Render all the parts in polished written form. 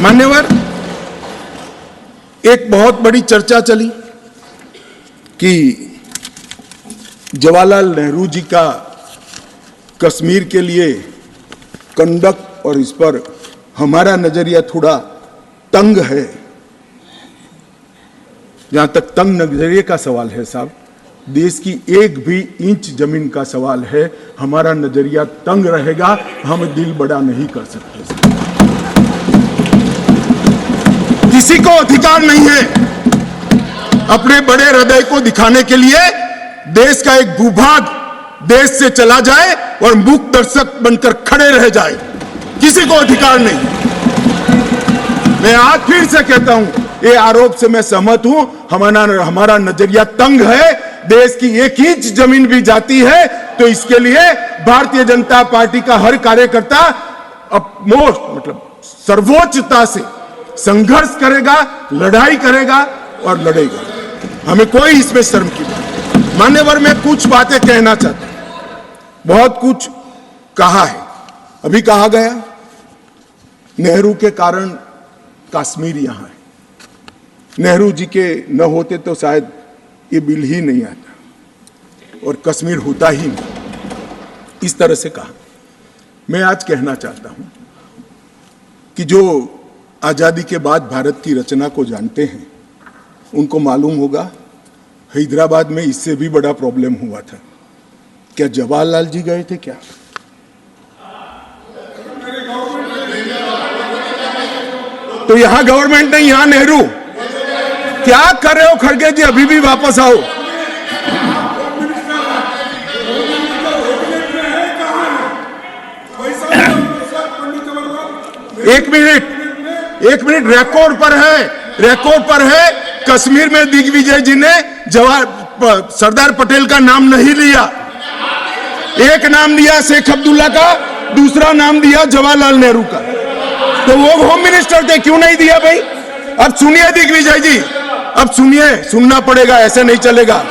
मान्यवर, एक बहुत बड़ी चर्चा चली कि जवाहरलाल नेहरू जी का कश्मीर के लिए कंडक्ट और इस पर हमारा नजरिया थोड़ा तंग है। जहां तक तंग नजरिए का सवाल है साहब, देश की एक भी इंच जमीन का सवाल है, हमारा नजरिया तंग रहेगा, हम दिल बड़ा नहीं कर सकते। किसी को अधिकार नहीं है अपने बड़े हृदय को दिखाने के लिए देश का एक भूभाग देश से चला जाए और मूक दर्शक बनकर खड़े रह जाए, किसी को अधिकार नहीं। मैं आज फिर से कहता हूं, ये आरोप से मैं सहमत हूं, हमारा नजरिया तंग है। देश की एक इंच जमीन भी जाती है तो इसके लिए भारतीय जनता पार्टी का हर कार्यकर्ता सर्वोच्चता से संघर्ष करेगा, लड़ाई करेगा और लड़ेगा। हमें कोई इसमें शर्म की बात नहीं। मान्यवर, मैं कुछ बातें कहना चाहता हूं। बहुत कुछ कहा है, अभी कहा गया नेहरू के कारण कश्मीर यहां है, नेहरू जी के न होते तो शायद ये बिल ही नहीं आता और कश्मीर होता ही नहीं, इस तरह से कहा। मैं आज कहना चाहता हूं कि जो आजादी के बाद भारत की रचना को जानते हैं उनको मालूम होगा हैदराबाद में इससे भी बड़ा प्रॉब्लम हुआ था। क्या जवाहरलाल जी गए थे क्या? तो यहां गवर्नमेंट नहीं, यहां नेहरू। क्या कर रहे हो खड़गे जी? अभी भी वापस आओ। एक मिनट, रिकॉर्ड पर है। कश्मीर में दिग्विजय जी ने सरदार पटेल का नाम नहीं लिया। एक नाम दिया शेख अब्दुल्ला का, दूसरा नाम दिया जवाहरलाल नेहरू का। तो वो होम मिनिस्टर थे, क्यों नहीं दिया भाई? अब सुनिए दिग्विजय जी, अब सुनिए, सुनना पड़ेगा, ऐसे नहीं चलेगा।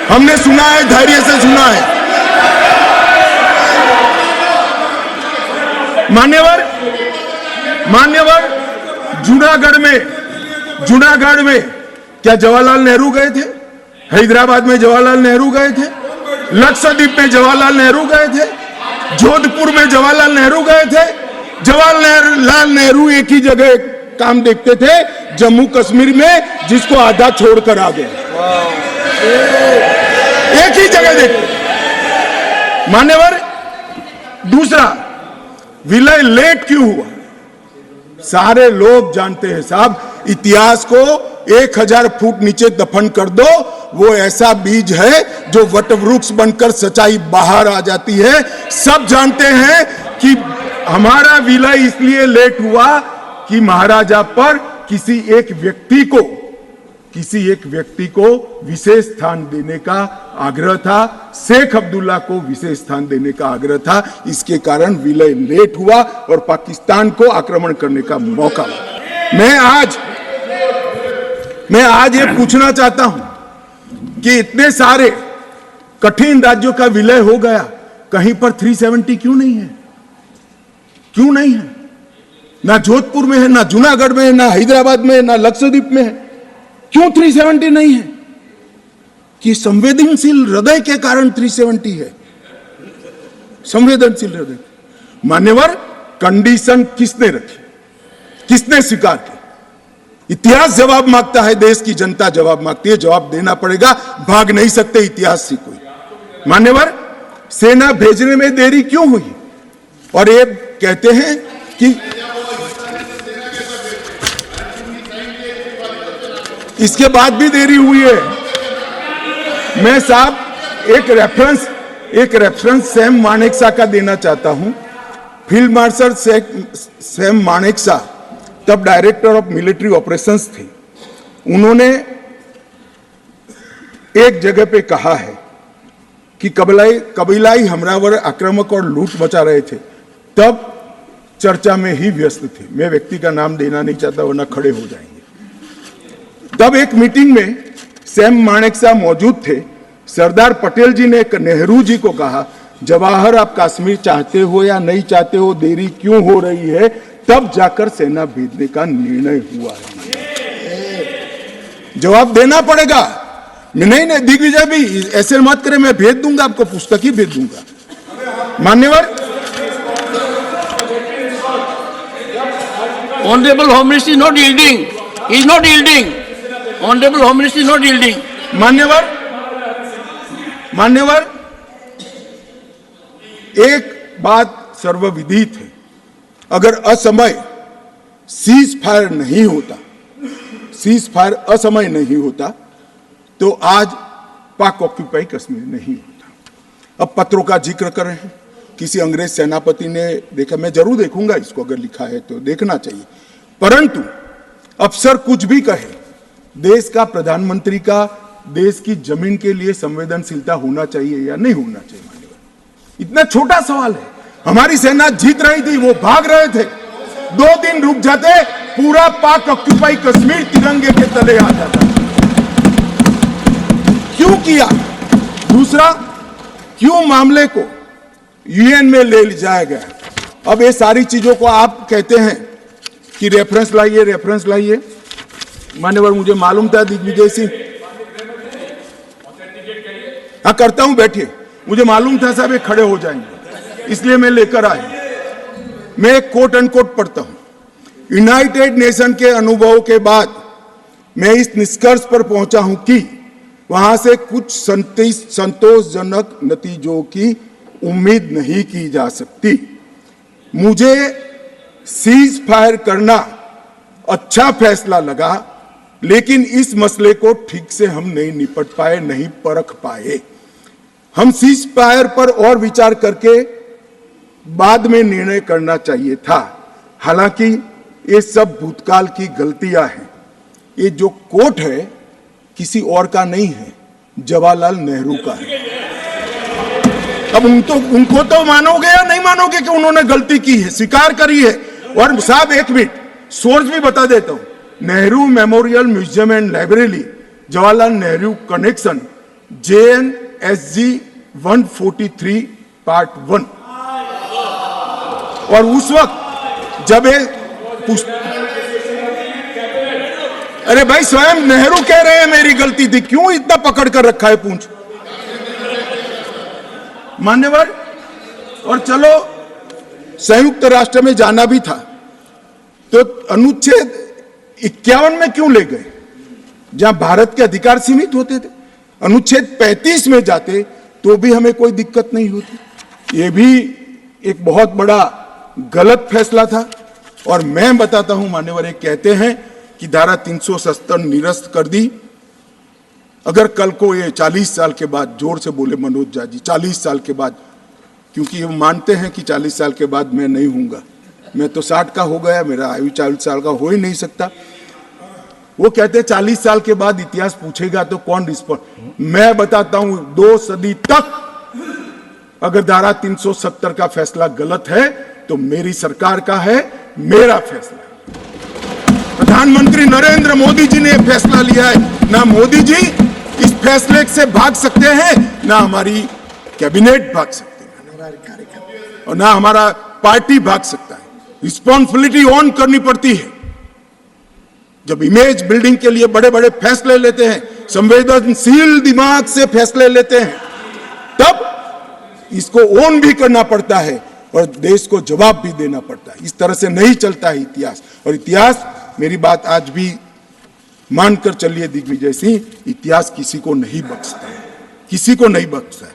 हमने सुना है, धैर्य से सुना है। मान्यवर, जूनागढ़ में क्या जवाहरलाल नेहरू गए थे? हैदराबाद में जवाहरलाल नेहरू गए थे, लक्षद्वीप में जवाहरलाल नेहरू गए थे, जोधपुर में जवाहरलाल नेहरू गए थे। जवाहरलाल नेहरू एक ही जगह काम देखते थे, जम्मू कश्मीर में, जिसको आधा छोड़कर आ गए। एक ही जगह देखते। मान्यवर, दूसरा, विलय लेट क्यों हुआ? सारे लोग जानते हैं साहब, इतिहास को 1000 फुट नीचे दफन कर दो, वो ऐसा बीज है जो वटवृक्ष बनकर सच्चाई बाहर आ जाती है। सब जानते हैं कि हमारा विलय इसलिए लेट हुआ कि महाराजा पर किसी एक व्यक्ति को विशेष स्थान देने का आग्रह था, शेख अब्दुल्ला को विशेष स्थान देने का आग्रह था। इसके कारण विलय लेट हुआ और पाकिस्तान को आक्रमण करने का मौका। मैं आज ये पूछना चाहता हूं कि इतने सारे कठिन राज्यों का विलय हो गया, कहीं पर 370 क्यों नहीं है? क्यों नहीं है? ना जोधपुर में है, ना जूनागढ़ में है, ना हैदराबाद में है, ना लक्षद्वीप में है। क्यों 370 नहीं है? कि संवेदनशील हृदय के कारण 370 है, संवेदनशील हृदय। मान्यवर, कंडीशन किसने रखी, किसने स्वीकार की? इतिहास जवाब मांगता है, देश की जनता जवाब मांगती है, जवाब देना पड़ेगा, भाग नहीं सकते इतिहास से कोई। मान्यवर, सेना भेजने में देरी क्यों हुई? और ये कहते हैं कि इसके बाद भी देरी हुई है। मैं साहब एक रेफरेंस सैम मानेकशॉ का देना चाहता हूं। फील्ड मार्शल सैम मानेकशॉ तब डायरेक्टर ऑफ मिलिट्री ऑपरेशंस थे। उन्होंने एक जगह पे कहा है कि कबीलाई हमलावर आक्रामक और लूट मचा रहे थे, तब चर्चा में ही व्यस्त थे। मैं व्यक्ति का नाम देना नहीं चाहता वरना खड़े हो जाएंगे। तब एक मीटिंग में सैम मानेकशॉ मौजूद थे। सरदार पटेल जी ने नेहरू जी को कहा, जवाहर, आप कश्मीर चाहते हो या नहीं चाहते हो, देरी क्यों हो रही है? तब जाकर सेना भेजने का निर्णय हुआ है। जवाब देना पड़ेगा। नहीं दिग्विजय भी ऐसे मत करे, मैं भेज दूंगा आपको, पुस्तक ही भेज दूंगा। मान्यवर Honorable Home Minister is not yielding. He is not yielding. Honorable Home Minister is not yielding. मान्यवर एक बात सर्वविदित है, अगर असमय सीज फायर नहीं होता, सीज फायर असमय नहीं होता तो आज पाक ऑक्यूपाई कश्मीर नहीं होता। अब पत्रों का जिक्र कर रहे हैं, किसी अंग्रेज सेनापति ने देखा, मैं जरूर देखूंगा इसको, अगर लिखा है तो देखना चाहिए। परंतु अफसर कुछ भी कहे, देश का प्रधानमंत्री का देश की जमीन के लिए संवेदनशीलता होना चाहिए या नहीं होना चाहिए? इतना छोटा सवाल है। हमारी सेना जीत रही थी, वो भाग रहे थे, 2 दिन रुक जाते, पूरा पाक ऑक्यूपाई कश्मीर तिरंगे के तले आ जाता। क्यों किया? दूसरा, क्यों मामले को यूएन में ले जाया गया? अब ये सारी चीजों को आप कहते हैं कि रेफरेंस लाइए, रेफरेंस लाइए। मान्यवर, मुझे मालूम था दिग्विजय सिंह, हाँ करता हूं, बैठिए, मुझे मालूम था साहब ये खड़े हो जाएंगे, इसलिए मैं लेकर आया। मैं एक कोट अनकोट पढ़ता हूं। यूनाइटेड नेशन के अनुभव के बाद मैं इस निष्कर्ष पर पहुंचा हूं कि वहां से कुछ संतोषजनक नतीजों की उम्मीद नहीं की जा सकती। मुझे सीज फायर करना अच्छा फैसला लगा, लेकिन इस मसले को ठीक से हम नहीं निपट पाए, नहीं परख पाए। हम सीज फायर पर और विचार करके बाद में निर्णय करना चाहिए था। हालांकि ये सब भूतकाल की गलतियां हैं। ये जो कोट है किसी और का नहीं है, जवाहरलाल नेहरू का है। अब उनको तो मानोगे या नहीं मानोगे कि उन्होंने गलती की है, स्वीकार करी है। और साहब एक मिनट, सोर्स भी बता देता हूं, Nehru memorial museum and library, Jawaharlal Nehru connection, JNSG 143 part 1। और उस वक्त जब अरे भाई, स्वयं नेहरू कह रहे हैं मेरी गलती थी, क्यों इतना पकड़ कर रखा है पूंछ? मान्यवर, और चलो संयुक्त राष्ट्र में जाना भी था तो अनुच्छेद 51 में क्यों ले गए, जहां भारत के अधिकार सीमित होते थे? अनुच्छेद 35 में जाते तो भी हमें कोई दिक्कत नहीं होती। ये भी एक बहुत बड़ा गलत फैसला था। और मैं बताता हूं मान्यवर, एक कहते हैं कि धारा 370 निरस्त कर दी। अगर कल को ये 40 साल के बाद, जोर से बोले मनोज झा जी, 40 साल के बाद, क्योंकि वो मानते हैं कि 40 साल के बाद मैं नहीं हूंगा, मैं तो 60 का हो गया, मेरा आयु 40 साल का हो ही नहीं सकता। वो कहते हैं 40 साल के बाद इतिहास पूछेगा तो कौन रिस्पॉन्ड? मैं बताता हूं, 2 सदी तक अगर धारा 370 का फैसला गलत है तो मेरी सरकार का है, मेरा फैसला। प्रधानमंत्री नरेंद्र मोदी जी ने फैसला लिया है। ना मोदी जी इस फैसले से भाग सकते हैं, ना हमारी कैबिनेट भाग सकते हैं, और ना हमारा पार्टी भाग सकता है। रिस्पॉन्सिबिलिटी ऑन करनी पड़ती है। जब इमेज बिल्डिंग के लिए बड़े बड़े फैसले लेते हैं, संवेदनशील दिमाग से फैसले लेते हैं, तब इसको ऑन भी करना पड़ता है और देश को जवाब भी देना पड़ता है। इस तरह से नहीं चलता है इतिहास। और इतिहास, मेरी बात आज भी मानकर चलिए दिग्विजय सिंह, इतिहास किसी को नहीं बख्शता है, किसी को नहीं बख्शता है।